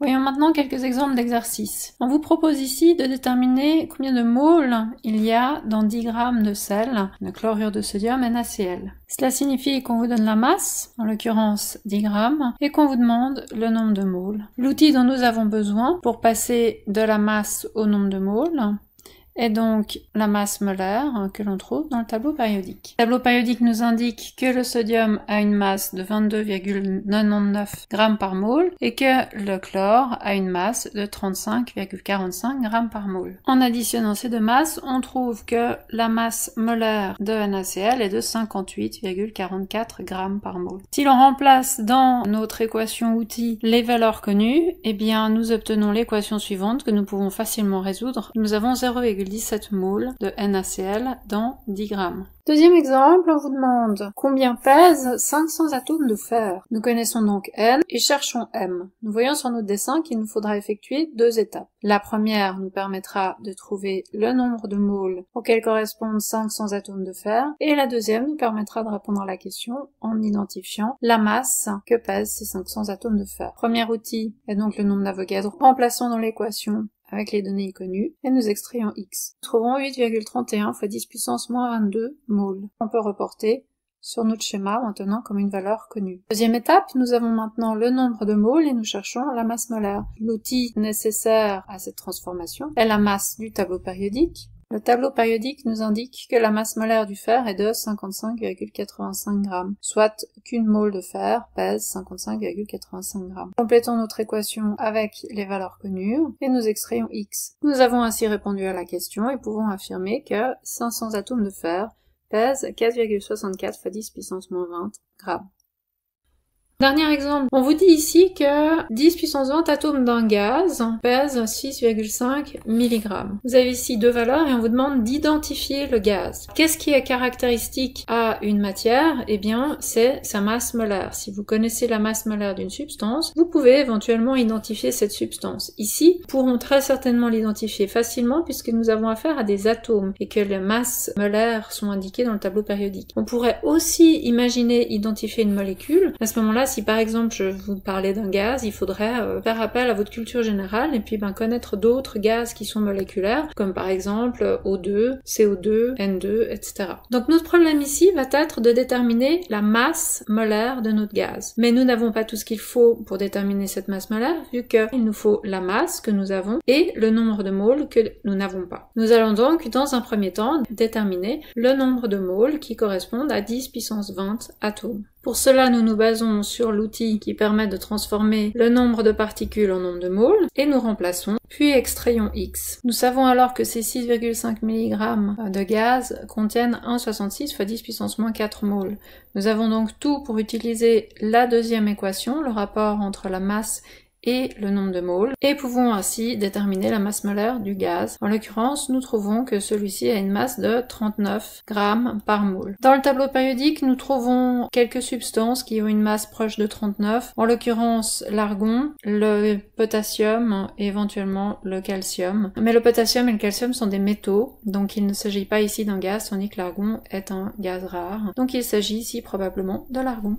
Voyons maintenant quelques exemples d'exercices. On vous propose ici de déterminer combien de moles il y a dans 10 grammes de sel, de chlorure de sodium NaCl. Cela signifie qu'on vous donne la masse, en l'occurrence 10 grammes, et qu'on vous demande le nombre de moles. L'outil dont nous avons besoin pour passer de la masse au nombre de moles est donc la masse molaire que l'on trouve dans le tableau périodique. Le tableau périodique nous indique que le sodium a une masse de 22,99 grammes par mole et que le chlore a une masse de 35,45 grammes par mole. En additionnant ces deux masses, on trouve que la masse molaire de NaCl est de 58,44 grammes par mole. Si l'on remplace dans notre équation outil les valeurs connues, eh bien nous obtenons l'équation suivante que nous pouvons facilement résoudre. Nous avons 0,17 moles de NaCl dans 10 grammes. Deuxième exemple, on vous demande combien pèsent 500 atomes de fer. Nous connaissons donc N et cherchons M. Nous voyons sur notre dessin qu'il nous faudra effectuer deux étapes. La première nous permettra de trouver le nombre de moles auxquels correspondent 500 atomes de fer, et la deuxième nous permettra de répondre à la question en identifiant la masse que pèsent ces 500 atomes de fer. Premier outil est donc le nombre d'Avogadro. Remplaçons dans l'équation avec les données connues, et nous extrayons X. Nous trouvons 8,31 fois 10 puissance moins 22 moles. On peut reporter sur notre schéma maintenant comme une valeur connue. Deuxième étape, nous avons maintenant le nombre de moles et nous cherchons la masse molaire. L'outil nécessaire à cette transformation est la masse du tableau périodique. Le tableau périodique nous indique que la masse molaire du fer est de 55,85 grammes, soit qu'une mole de fer pèse 55,85 grammes. Complétons notre équation avec les valeurs connues et nous extrayons X. Nous avons ainsi répondu à la question et pouvons affirmer que 500 atomes de fer pèsent 4,64 fois 10 puissance moins 20 grammes. Dernier exemple, on vous dit ici que 10 puissance 20 atomes d'un gaz pèsent 6,5 mg. Vous avez ici deux valeurs et on vous demande d'identifier le gaz. Qu'est-ce qui est caractéristique à une matière? Eh bien, c'est sa masse molaire. Si vous connaissez la masse molaire d'une substance, vous pouvez éventuellement identifier cette substance. Ici, nous pourrons très certainement l'identifier facilement puisque nous avons affaire à des atomes et que les masses molaires sont indiquées dans le tableau périodique. On pourrait aussi imaginer identifier une molécule. À ce moment-là, si par exemple je vous parlais d'un gaz, il faudrait faire appel à votre culture générale et puis connaître d'autres gaz qui sont moléculaires, comme par exemple O2, CO2, N2, etc. Donc notre problème ici va être de déterminer la masse molaire de notre gaz. Mais nous n'avons pas tout ce qu'il faut pour déterminer cette masse molaire, vu qu'il nous faut la masse que nous avons et le nombre de moles que nous n'avons pas. Nous allons donc, dans un premier temps, déterminer le nombre de moles qui correspondent à 10 puissance 20 atomes. Pour cela, nous nous basons sur l'outil qui permet de transformer le nombre de particules en nombre de moles, et nous remplaçons, puis extrayons X. Nous savons alors que ces 6,5 mg de gaz contiennent 1,66 fois 10 puissance moins 4 moles. Nous avons donc tout pour utiliser la deuxième équation, le rapport entre la masse et le nombre de moles, et pouvons ainsi déterminer la masse molaire du gaz. En l'occurrence, nous trouvons que celui-ci a une masse de 39 grammes par mole. Dans le tableau périodique, nous trouvons quelques substances qui ont une masse proche de 39, en l'occurrence l'argon, le potassium et éventuellement le calcium. Mais le potassium et le calcium sont des métaux, donc il ne s'agit pas ici d'un gaz, tandis que l'argon est un gaz rare. Donc il s'agit ici probablement de l'argon.